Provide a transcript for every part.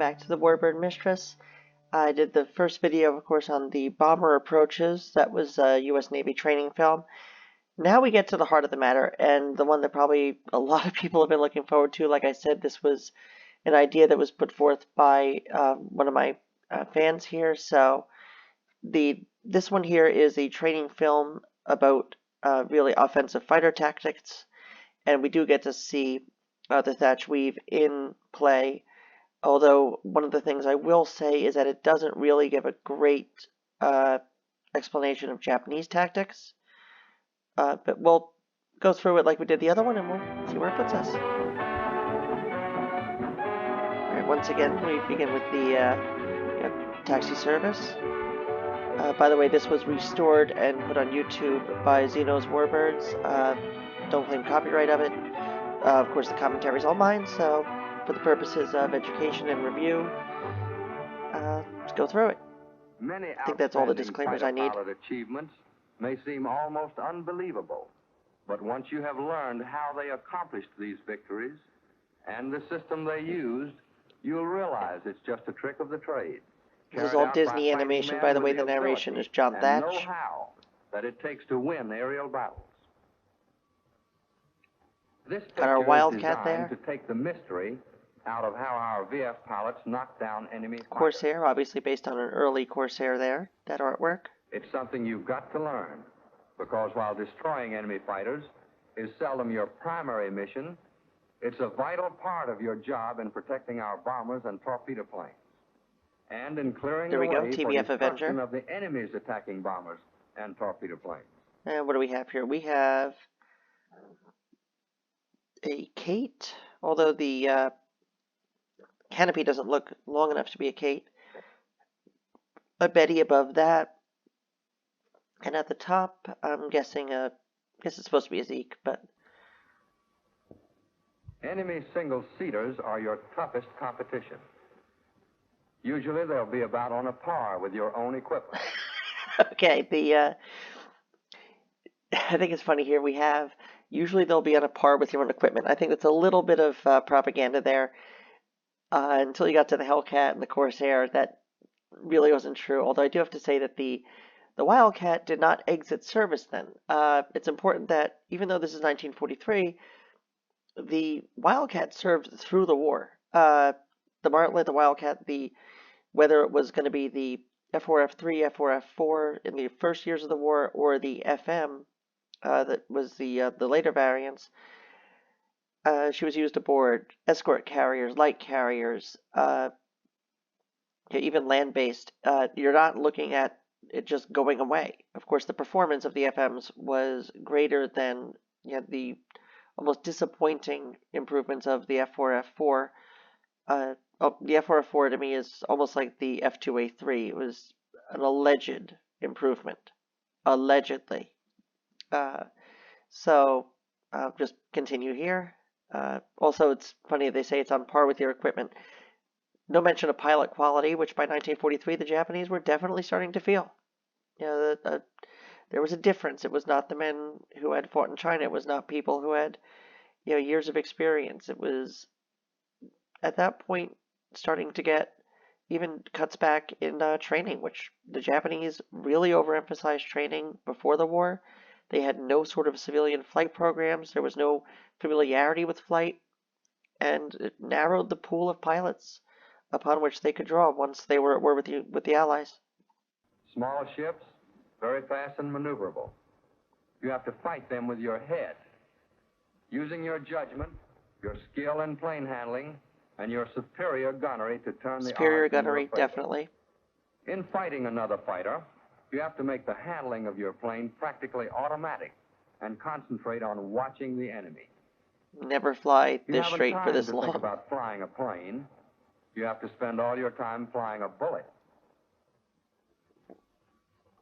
back to the Warbird Mistress. I did the first video, of course, on the bomber approaches. That was a U.S. Navy training film. Now we get to the heart of the matter, and the one that probably a lot of people have been looking forward to. Like I said, this was an idea that was put forth by one of my fans here. So this one here is a training film about really offensive fighter tactics, and we do get to see the Thach Weave in play. Although one of the things I will say is that it doesn't really give a great explanation of Japanese tactics. But we'll go through it like we did the other one, and we'll see where it puts us. Alright, once again, we begin with the taxi service. By the way, this was restored and put on YouTube by Xeno's Warbirds. Don't claim copyright of it. Of course, the commentary is all mine, so for the purposes of education and review, let's go through it. I think that's all the disclaimers I need. Achievements may seem almost unbelievable, but once you have learned how they accomplished these victories and the system they used, you'll realize it's just a trick of the trade. This is all Disney animation, by the way. The narration is John Thach. Know-how that it takes to win aerial battles. This got our Wildcat there there. To take the mystery out of how our VF pilots knock down enemy fighters. Corsair, obviously based on an early Corsair there, that artwork. It's something you've got to learn, because while destroying enemy fighters is seldom your primary mission, it's a vital part of your job in protecting our bombers and torpedo planes, and in clearing the way for destruction of the enemy's attacking bombers and torpedo planes. And what do we have here? We have a Kate, although the canopy doesn't look long enough to be a Kate. A Betty above that. And at the top, I'm guessing I guess it's supposed to be a Zeke, but... Enemy single-seaters are your toughest competition. Usually they'll be about on a par with your own equipment. Okay, I think it's funny here. We have, usually they'll be on a par with your own equipment. I think that's a little bit of propaganda there. Until you got to the Hellcat and the Corsair, that really wasn't true. Although I do have to say that the Wildcat did not exit service then. It's important that, even though this is 1943, the Wildcat served through the war. The Martlet, the Wildcat, whether it was going to be the F4, F3, F4, F4 in the first years of the war, or the FM, that was the later variants, she was used aboard escort carriers, light carriers, even land-based. You're not looking at it just going away. Of course, the performance of the FMs was greater than the almost disappointing improvements of the F4, F4. The F4, F4 to me is almost like the F2A3. It was an alleged improvement. Allegedly. So I'll just continue here. Also, it's funny they say it's on par with your equipment. No mention of pilot quality, which by 1943 the Japanese were definitely starting to feel. There was a difference. It was not the men who had fought in China. It was not people who had years of experience. It was at that point starting to get even cuts back in training, which the Japanese really overemphasized training before the war. They had no sort of civilian flight programs. There was no familiarity with flight, and it narrowed the pool of pilots upon which they could draw once they were at war with the Allies. Small ships, very fast and maneuverable. You have to fight them with your head, using your judgment, your skill in plane handling, and your superior gunnery to turn the superior gunnery, definitely. In fighting another fighter, you have to make the handling of your plane practically automatic and concentrate on watching the enemy. Never fly this straight for this long. You haven't time to think about flying a plane. You have to spend all your time flying a bullet.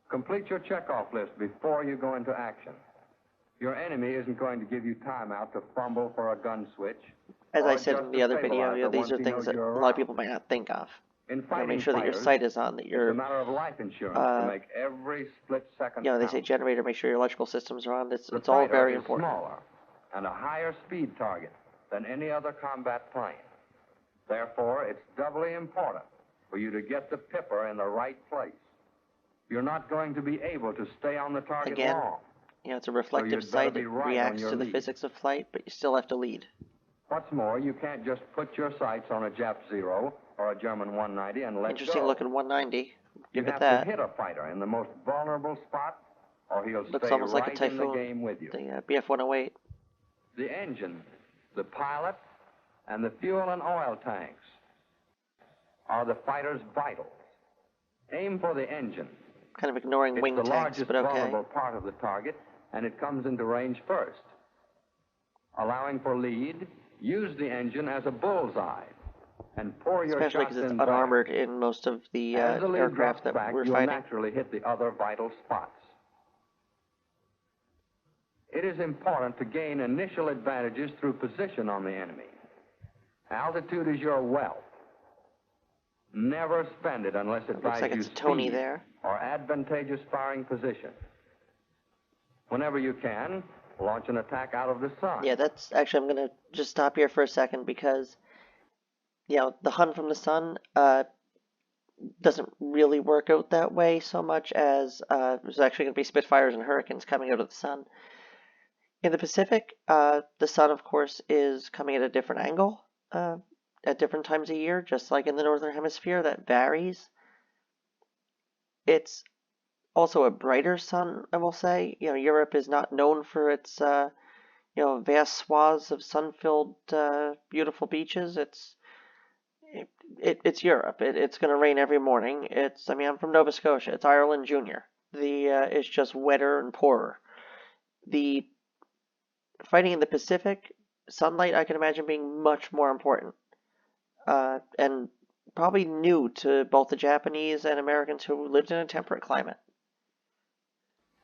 Complete your checkoff list before you go into action. Your enemy isn't going to give you time out to fumble for a gun switch. As I said in the other video, these are things that a lot of people might not think of. Make sure that your sight is on, that your... It's a matter of life insurance to make every split second they say generator, make sure your electrical systems are on. It's all very important. Smaller and a higher speed target than any other combat plane. Therefore, it's doubly important for you to get the pipper in the right place. You're not going to be able to stay on the target Again, long. it's a reflective sight. It reacts to the physics of flight, but you still have to lead. What's more, you can't just put your sights on a Jap Zero or a German 190 and let go. Interesting looking 190. You have to hit a fighter in the most vulnerable spot, or he'll stay almost like a right Typhoon, in the game with you. The BF-108. The engine, the pilot, and the fuel and oil tanks are the fighter's vitals. Aim for the engine. Kind of ignoring wing tanks, but okay. It's the largest vulnerable part of the target, and it comes into range first. Allowing for lead, use the engine as a bullseye, and pour your especially shots because it's in unarmored in most of the aircraft that we're you'll fighting. Naturally hit the other vital spots. It is important to gain initial advantages through position on the enemy. Altitude is your wealth. Never spend it unless it buys like you it's Tony speed there. or advantageous firing position. Whenever you can, launch an attack out of the sun. Yeah, that's actually, I'm going to just stop here for a second because, the Hun from the sun doesn't really work out that way so much as there's actually going to be Spitfires and Hurricanes coming out of the sun. In the Pacific, the sun, of course, is coming at a different angle at different times of year, just like in the Northern Hemisphere. That varies. It's also a brighter sun, I will say. Europe is not known for its, vast swaths of sun-filled, beautiful beaches. It's Europe. It's going to rain every morning. I'm from Nova Scotia. It's Ireland Junior. It's just wetter and poorer. The fighting in the Pacific, sunlight, I can imagine being much more important. And probably new to both the Japanese and Americans who lived in a temperate climate.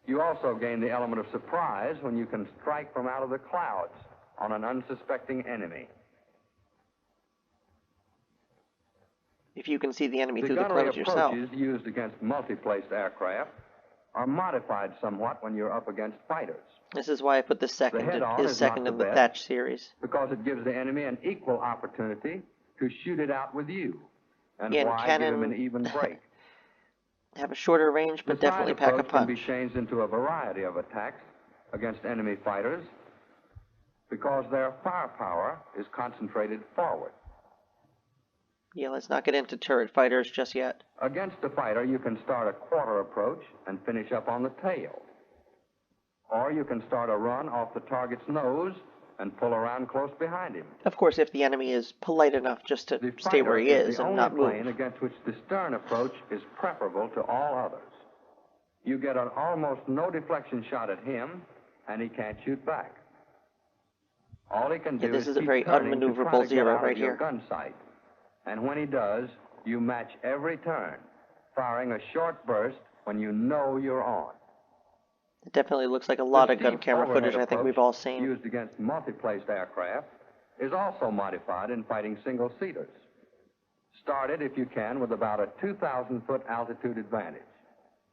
You also gain the element of surprise when you can strike from out of the clouds on an unsuspecting enemy. If you can see the enemy through the clouds yourself. The gunnery approaches used against multi-placed aircraft are modified somewhat when you're up against fighters. This is why I put the second in the Thach series. Because it gives the enemy an equal opportunity to shoot it out with you. And why cannon, give him an even break? Have a shorter range, but definitely pack a punch. Can be changed into a variety of attacks against enemy fighters because their firepower is concentrated forward. Yeah, let's not get into turret fighters just yet. Against a fighter, you can start a quarter approach and finish up on the tail. Or you can start a run off the target's nose and pull around close behind him. Of course, if the enemy is polite enough just to stay where he is and not move. The plane against which the stern approach is preferable to all others. You get an almost no deflection shot at him, and he can't shoot back. All he can do this is is a very unmaneuverable zero right here. Gun sight. And when he does, you match every turn, firing a short burst when you know you're on. It definitely looks like a lot of gun camera footage I think we've all seen. Used against multi-placed aircraft is also modified in fighting single-seaters. Start it, if you can, with about a 2,000-foot altitude advantage.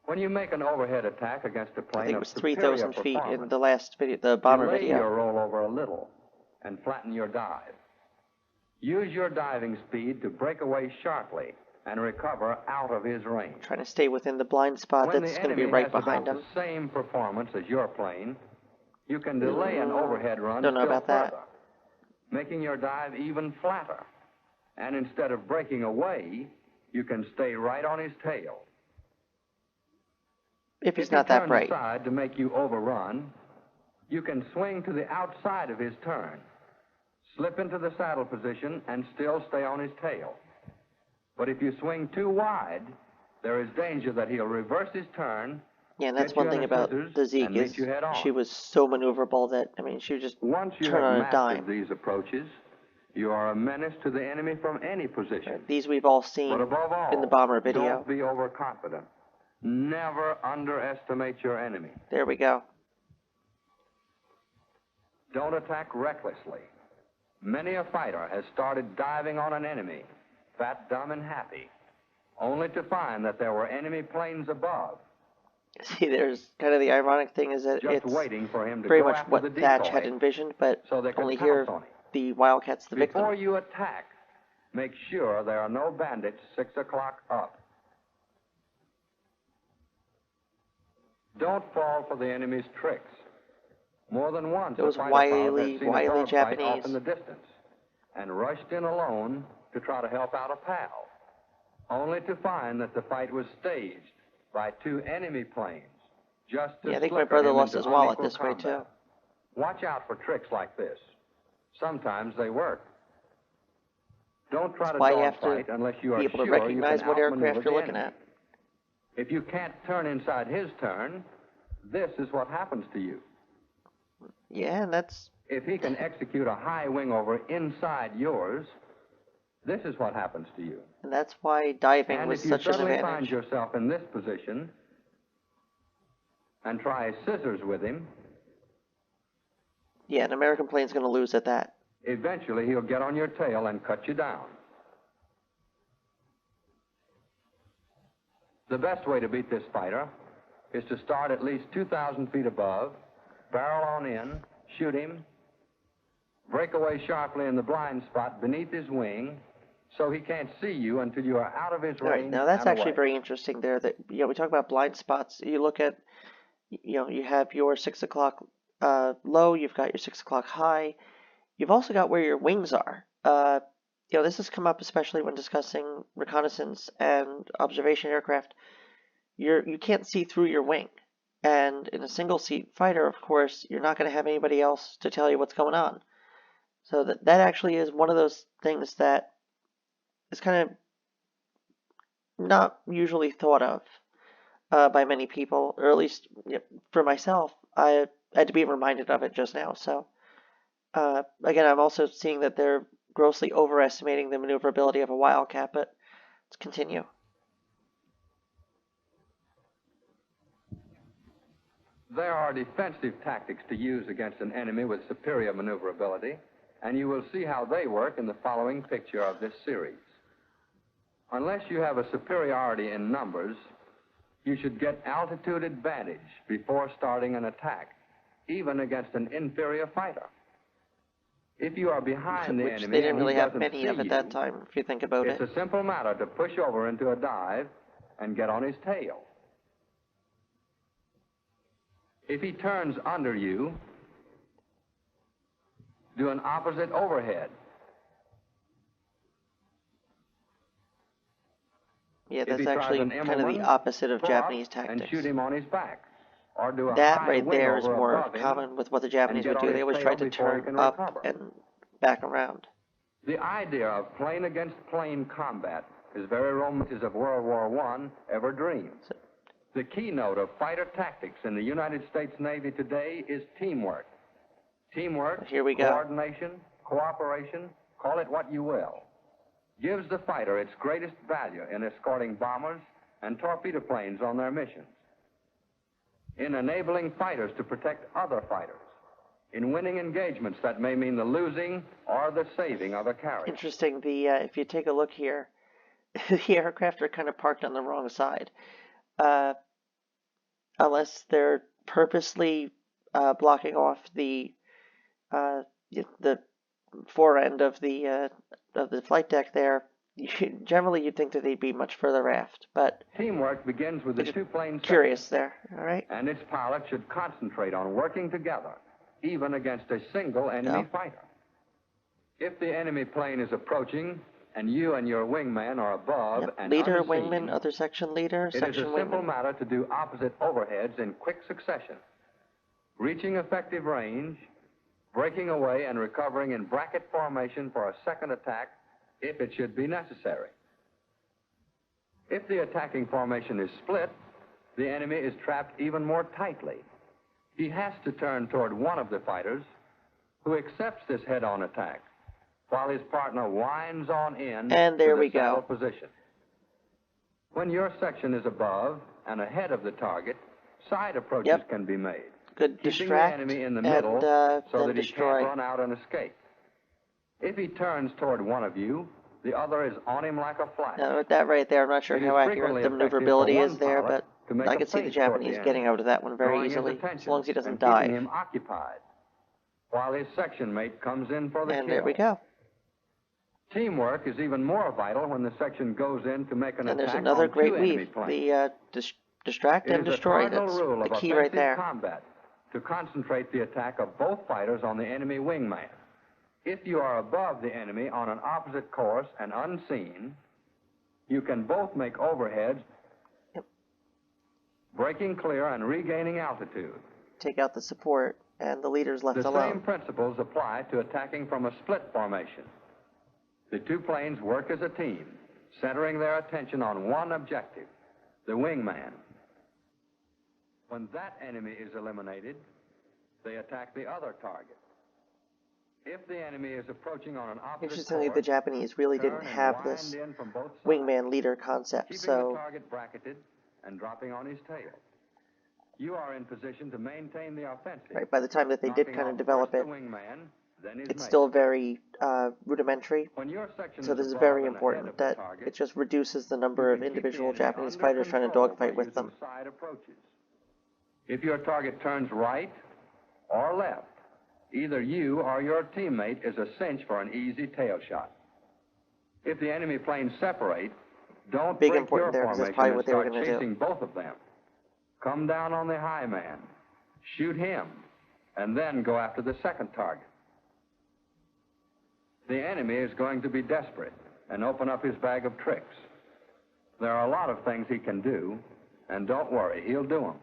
When you make an overhead attack against a plane, I think it was 3,000 feet in the last video, the bomber video. Delay your rollover a little and flatten your dive. Use your diving speed to break away sharply and recover out of his range. Trying to stay within the blind spot that's going to be right behind him. When the same performance as your plane, you can delay an overhead run Don't know about that. Making your dive even flatter. And instead of breaking away, you can stay right on his tail. If he's not that bright. If you turn aside to make you overrun, you can swing to the outside of his turn, slip into the saddle position, and still stay on his tail. But if you swing too wide, there is danger that he'll reverse his turn. Yeah, and that's one thing about the Zekes. She was so maneuverable that, she would just turn on a dime. Once you have mastered these approaches, you are a menace to the enemy from any position. These we've all seen in the bomber video. Don't be overconfident. Never underestimate your enemy. There we go. Don't attack recklessly. Many a fighter has started diving on an enemy, fat, dumb, and happy, only to find that there were enemy planes above. See, there's kind of the ironic thing is that it's waiting for him to very much what Thach had envisioned, but only here the Wildcat's the victim. Before you attack, Make sure there are no bandits 6 o'clock up. Don't fall for the enemy's tricks. More than once, Those a fighter pilot wily had seen a dogfight Japanese off in the distance and rushed in alone to try to help out a pal, only to find that the fight was staged by 2 enemy planes, just to I think my slicker brother him lost into his wallet unequal this way, combat. too. Watch out for tricks like this. Sometimes they work. Don't try That's to why you have dogfight to unless you are be able to sure you recognize can what outmaneuver aircraft you're the looking enemy. at. If you can't turn inside his turn, this is what happens to you. Yeah, and that's... If he can execute a high wing over inside yours, this is what happens to you. And that's why diving And was if you such an suddenly advantage. find yourself in this position and try scissors with him, Yeah, an American plane's going to lose at that. eventually he'll get on your tail and cut you down. The best way to beat this fighter is to start at least 2,000 feet above, barrel on in, shoot him, break away sharply in the blind spot beneath his wing, so he can't see you until you are out of his All right, range. now that's and actually away. very interesting there. That we talk about blind spots. You look at, you have your 6 o'clock low. You've got your 6 o'clock high. You've also got where your wings are. This has come up especially when discussing reconnaissance and observation aircraft. You can't see through your wing, and in a single seat fighter, of course, you're not going to have anybody else to tell you what's going on. So that actually is one of those things that is kind of not usually thought of by many people, or at least for myself. I had to be reminded of it just now. So again, I'm also seeing that they're grossly overestimating the maneuverability of a Wildcat, but let's continue. There are defensive tactics to use against an enemy with superior maneuverability, and you will see how they work in the following picture of this series. Unless you have a superiority in numbers, you should get altitude advantage before starting an attack, even against an inferior fighter. If you are behind the Which enemy they didn't and he really have doesn't many see of at that you, time, if you think about it's it. a simple matter to push over into a dive and get on his tail. If he turns under you, do an opposite overhead. Yeah, If that's he tries actually an kind of the Immelman, opposite of pull Japanese up tactics. and shoot him on his back. Or do a That high right wing there is over more above him common with what the Japanese and would get do. on They his always tail tried to before he turn can up recover. and back around. The idea of plane against plane combat is very romantic of World War I ever dreamed. The keynote of fighter tactics in the United States Navy today is teamwork. Teamwork, Here we go. coordination, cooperation, call it what you will, gives the fighter its greatest value in escorting bombers and torpedo planes on their missions, in enabling fighters to protect other fighters, in winning engagements that may mean the losing or the saving of a carrier. Interesting. If you take a look here, the aircraft are kind of parked on the wrong side, unless they're purposely blocking off the fore end of the flight deck there. Generally, you'd think that they'd be much further aft, but Teamwork begins with the two-plane curious there. All right. and its pilot should concentrate on working together, even against a single enemy fighter. If the enemy plane is approaching and you and your wingman are above and Leader, unseen, wingman, other section leader, it is section a simple wingman. matter to do opposite overheads in quick succession, reaching effective range, breaking away and recovering in bracket formation for a second attack if it should be necessary. If the attacking formation is split, the enemy is trapped even more tightly. He has to turn toward one of the fighters who accepts this head-on attack, while his partner winds on in And there to the we saddle go. position. When your section is above and ahead of the target, side approaches can be made, Good keeping distract the enemy in the and middle then so that he destroy. can't run out and escape. If he turns toward one of you, the other is on him like a flash. Now, with that right there, I'm not sure It is how accurate frequently the effective maneuverability for is one there, pilot to but make I a can see the feint toward Japanese the getting enemy, out of that one very drawing his easily, attention as long as he doesn't and keeping dive. him occupied, while his section mate comes in for the And kill. there we go. Teamwork is even more vital when the section goes in to make an And there's attack another on great two enemy weave, planes. the distract It and is a destroy. cardinal That's rule the of key right offensive there. combat to concentrate the attack of both fighters on the enemy wingman. If you are above the enemy on an opposite course and unseen, you can both make overheads, breaking clear and regaining altitude. Take out the support, and the leader's left The alone. same principles apply to attacking from a split formation. The two planes work as a team, centering their attention on one objective, the wingman. When that enemy is eliminated, they attack the other target. If the enemy is approaching on an opposite Interestingly, course, the Japanese really turn didn't and have wind this in from both sides, wingman leader concept, keeping the so target bracketed and dropping on his tail. You are in position to maintain the offensive. right, by the time that they did knocking kind off of develop first it, the wingman, then his it's mate. still very rudimentary. When your section So is this is above very and ahead important of the that target, it just reduces the number you of can keep individual the enemy Japanese under fighters trying to control dogfight by with using them. side approaches. If your target turns right or left, either you or your teammate is a cinch for an easy tail shot. If the enemy planes separate, don't Big break important your there, 'cause that's formation probably and what they were start gonna do. chasing both of them. Come down on the high man, shoot him, and then go after the second target. The enemy is going to be desperate and open up his bag of tricks. There are a lot of things he can do, and don't worry, he'll do them.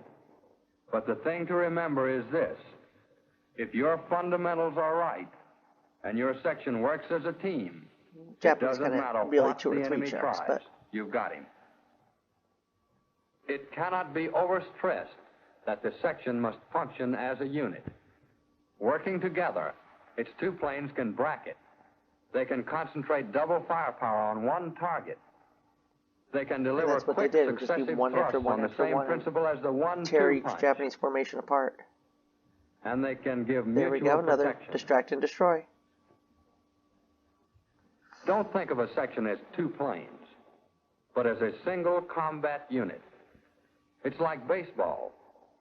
But the thing to remember is this: if your fundamentals are right and your section works as a team, Japanese it doesn't kind matter of really what 2 the or 3 enemy checks, tries, but you've got him. It cannot be overstressed that the section must function as a unit. Working together, its two planes can bracket. They can concentrate double firepower on one target. They can deliver that's what they quick did. It would just be successive one after thrusts one on the after same one, principle as the tear 1-2 each punch. Japanese formation apart. And they can give There we mutual go, another protection. distract and destroy. Don't think of a section as two planes, but as a single combat unit. It's like baseball.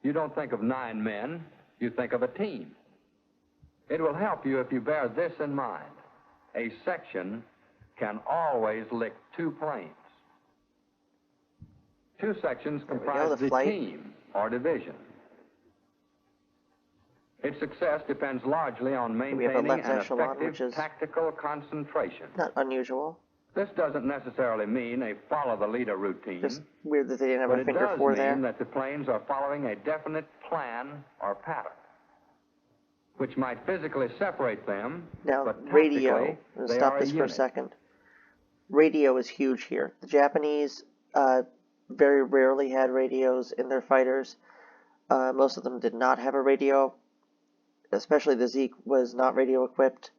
You don't think of 9 men, you think of a team. It will help you if you bear this in mind. A section can always lick 2 planes. 2 sections There we go, comprise the the flight. team or division. Its success depends largely on We have a maintaining left an echelon, effective which is tactical concentration. not unusual. This doesn't necessarily mean a follow-the-leader routine, Just weird that they didn't have but a it finger does 4 mean there. that the planes are following a definite plan or pattern, which might physically separate them, Now, but radio, tactically, let's they stop are this a for a unit. second. Radio is huge here. The Japanese very rarely had radios in their fighters. Most of them did not have a radio, especially the Zeke was not radio equipped.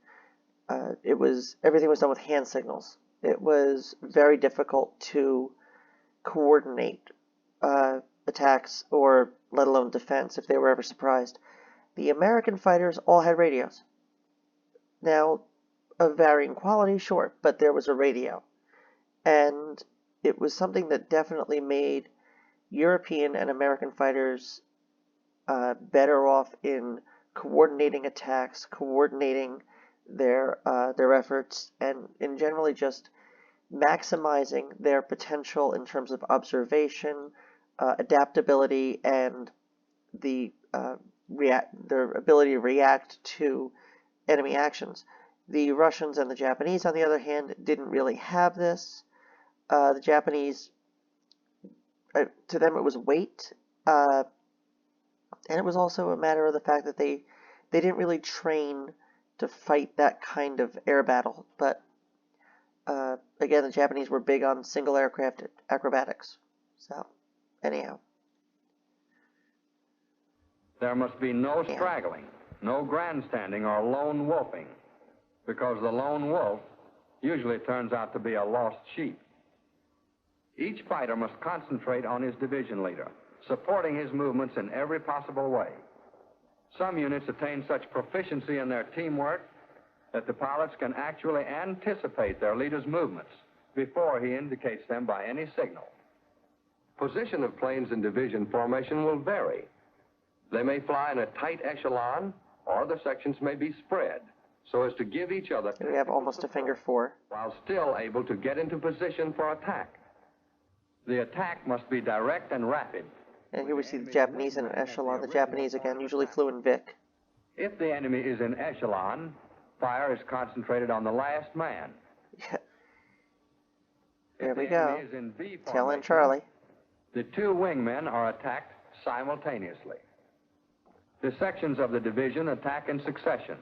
Everything was done with hand signals. It was very difficult to coordinate attacks or let alone defense if they were ever surprised. The American fighters all had radios. Now, of varying quality, sure, but there was a radio. And it was something that definitely made European and American fighters better off in coordinating attacks, coordinating their efforts, and in generally just maximizing their potential in terms of observation, adaptability, and their ability to react to enemy actions. The Russians and the Japanese, on the other hand, didn't really have this. The Japanese, to them, it was weight, and it was also a matter of the fact that they didn't really train to fight that kind of air battle. But again, the Japanese were big on single aircraft acrobatics. So, anyhow. There must be no straggling, no grandstanding or lone wolfing, because the lone wolf usually turns out to be a lost sheep. Each fighter must concentrate on his division leader, supporting his movements in every possible way. Some units attain such proficiency in their teamwork that the pilots can actually anticipate their leader's movements before he indicates them by any signal. Position of planes in division formation will vary. They may fly in a tight echelon, or the sections may be spread, so as to give each other Here we have almost a finger four. while still able to get into position for attack. The attack must be direct and rapid. And here we see the Japanese in an echelon. The Japanese, again, usually flew in Vic. If the enemy is in echelon, fire is concentrated on the last man. Yeah. There If we the enemy go. is in V Tail formation, end Charlie. the two wingmen are attacked simultaneously. The sections of the division attack in succession,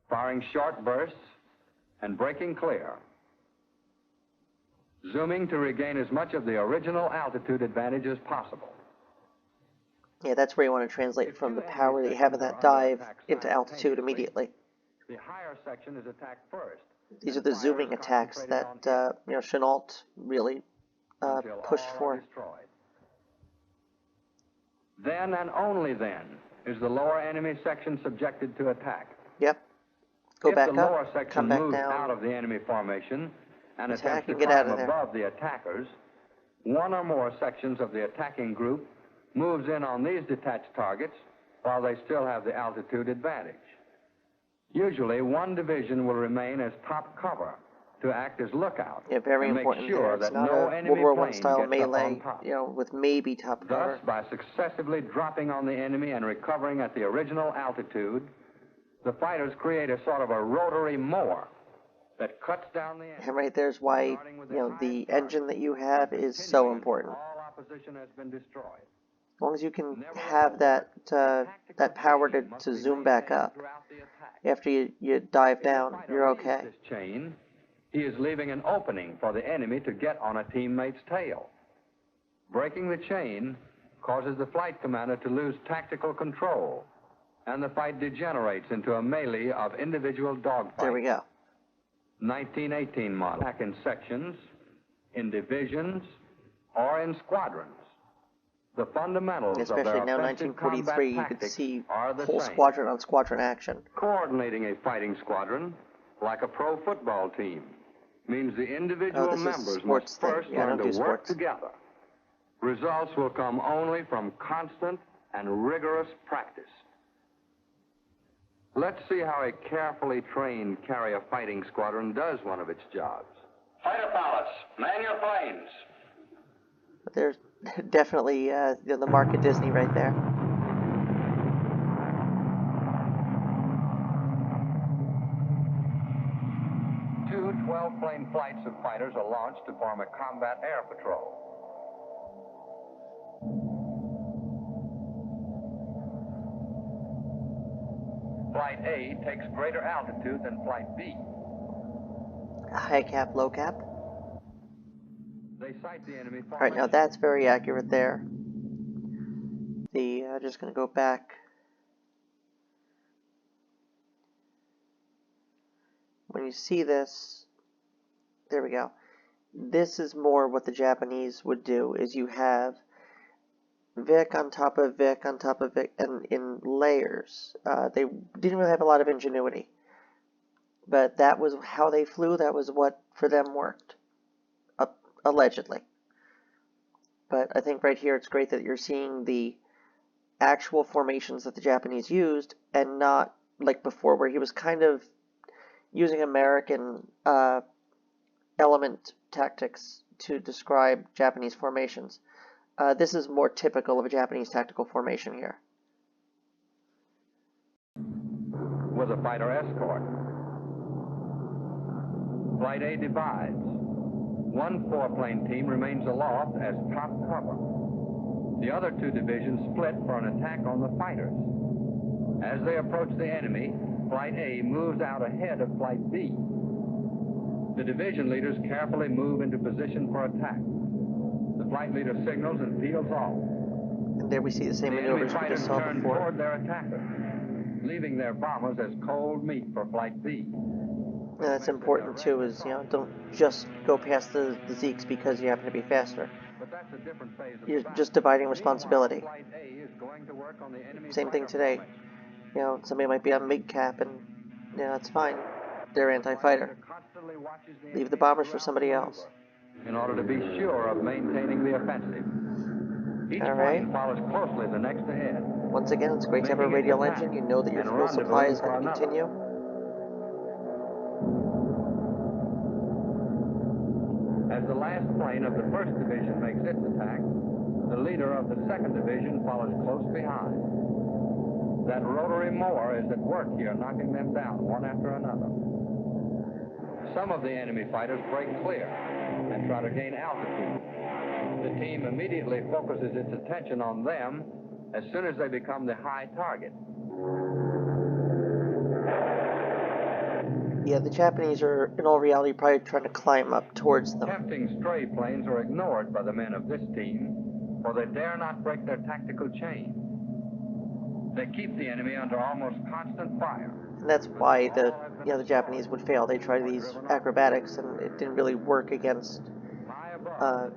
firing short bursts and breaking clear, zooming to regain as much of the original altitude advantage as possible. Yeah, that's where you want to translate from the power that you have in that dive into altitude immediately. The higher section is attacked first. These are the zooming attacks that Chenault really pushed for. Then and only then is the lower enemy section subjected to attack. Yep. Go If back the lower up, section come back moves out down, of the enemy formation and attack attempts to and get out of climb there. above the attackers, one or more sections of the attacking group moves in on these detached targets while they still have the altitude advantage. Usually, one division will remain as top cover to act as lookout. Yeah, very and important make sure there. It's that not no a enemy World War I plane style gets up melee, on top. with maybe top cover. Thus, by successively dropping on the enemy and recovering at the original altitude, the fighters create a sort of a rotary mower that cuts down the enemy. And right there's why, the engine that you have is so important. All opposition has been destroyed. As long as you can have that power to zoom back up after you dive down, you're okay. This chain, he is leaving an opening for the enemy to get on a teammate's tail. Breaking the chain causes the flight commander to lose tactical control, and the fight degenerates into a melee of individual dogfights. There we go. 1918 model. Attack in sections, in divisions, or in squadrons. The fundamentals of Especially their now, offensive 1943, you combat could tactics see are the whole same. squadron on squadron action. Coordinating a fighting squadron, like a pro football team, means the individual this is members sports must thing. first Yeah, I learn don't to do work sports. together. Results will come only from constant and rigorous practice. Let's see how a carefully trained carrier fighting squadron does one of its jobs. Fighter pilots, man your planes. But there's definitely the mark of Disney right there. Two 12-plane flights of fighters are launched to form a combat air patrol. Flight A takes greater altitude than Flight B. High cap, low cap. They sight the enemy formation. All right, now that's very accurate there. Just going to go back. When you see this, there we go. This is more what the Japanese would do, is you have Vic on top of Vic on top of Vic, and in layers. They didn't really have a lot of ingenuity. But that was how they flew. That was what, for them, worked. Allegedly. But I think right here it's great that you're seeing the actual formations that the Japanese used, and not like before, where he was kind of using American element tactics to describe Japanese formations. This is more typical of a Japanese tactical formation here. With a fighter escort. Flight A divides. One 4-plane team remains aloft as top cover. The other two divisions split for an attack on the fighters. As they approach the enemy, Flight A moves out ahead of Flight B. The division leaders carefully move into position for attack. The flight leader signals and peels off. And there we see the same maneuvers we just saw turn before. toward their attackers, leaving their bombers as cold meat for Flight B. And that's important too, is, don't just go past the Zekes because you happen to be faster. But that's a different phase of You're battle. just dividing responsibility. Meanwhile, Flight A is going to work on the enemy Same thing fighter today. formation. Somebody might be on mid-cap, and, that's fine. They're anti-fighter. Constantly watches the Leave the enemy bombers for throughout somebody the else. maneuver in order to be sure of maintaining the offensive. Each All right. plane follows closely the next ahead. Once again, it's great to have a Making its radial attack engine. You know that your and fuel supply is rendezvousing going to for another. continue. As the last plane of the 1st Division makes its attack, the leader of the 2nd Division follows close behind. That rotary mower is at work here, knocking them down one after another. Some of the enemy fighters break clear and try to gain altitude. The team immediately focuses its attention on them as soon as they become the high target. Yeah, the Japanese are, in all reality, probably trying to climb up towards them. Tempting stray planes are ignored by the men of this team, for they dare not break their tactical chain. They keep the enemy under almost constant fire. And that's why the Japanese would fail. They tried these acrobatics, and it didn't really work against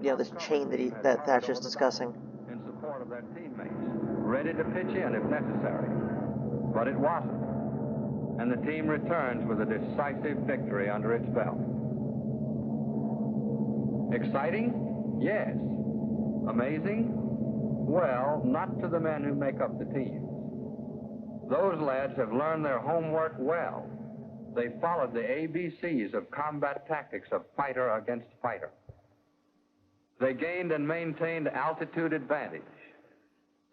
this chain that Thach is discussing. In support of their teammates, ready to pitch in if necessary. But it wasn't. And the team returns with a decisive victory under its belt. Exciting? Yes. Amazing? Well, not to the men who make up the team. Those lads have learned their homework well. They followed the ABCs of combat tactics of fighter against fighter. They gained and maintained altitude advantage.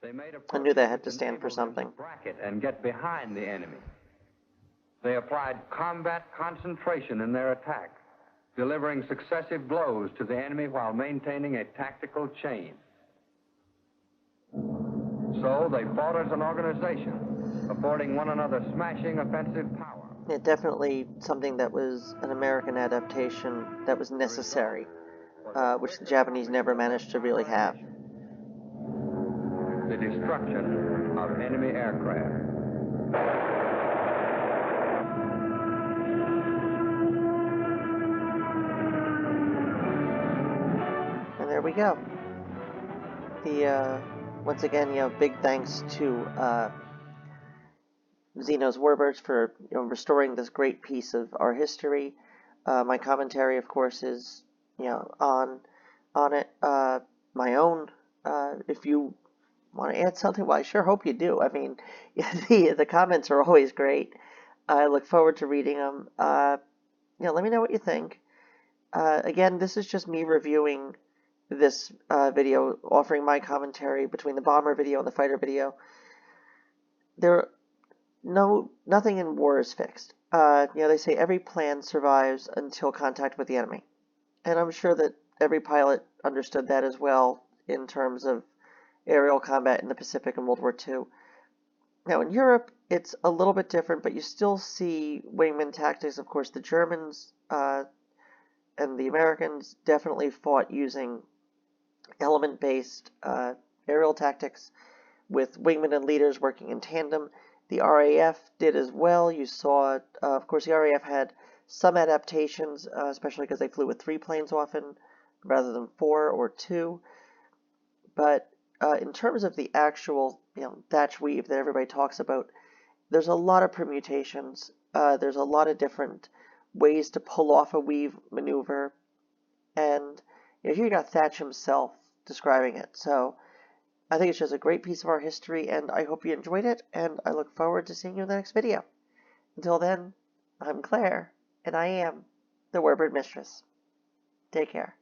They made a I knew that had to stand for something. Bracket and get behind the enemy. They applied combat concentration in their attack, delivering successive blows to the enemy while maintaining a tactical chain. So they fought as an organization, affording one another smashing offensive power. Yeah, definitely something that was an American adaptation that was necessary, which the Japanese never managed to really have. The destruction of enemy aircraft. And there we go. Once again, big thanks to Zeno's Warbirds for restoring this great piece of our history. My commentary, of course, is on it. My own. If you want to add something, well, I sure hope you do. I mean, the comments are always great. I look forward to reading them. Let me know what you think. Again, this is just me reviewing this video, offering my commentary between the bomber video and the fighter video. Nothing in war is fixed. They say every plan survives until contact with the enemy. And I'm sure that every pilot understood that as well in terms of aerial combat in the Pacific in World War II. Now, in Europe, it's a little bit different, but you still see wingman tactics. Of course, the Germans and the Americans definitely fought using element-based aerial tactics with wingmen and leaders working in tandem. The RAF did as well. You saw, of course, the RAF had some adaptations, especially because they flew with 3 planes often rather than 4 or 2. But in terms of the actual Thach Weave that everybody talks about, there's a lot of permutations. There's a lot of different ways to pull off a weave maneuver. And here you got Thach himself describing it. So I think it's just a great piece of our history, and I hope you enjoyed it, and I look forward to seeing you in the next video. Until then, I'm Claire, and I am the Warbird Mistress. Take care.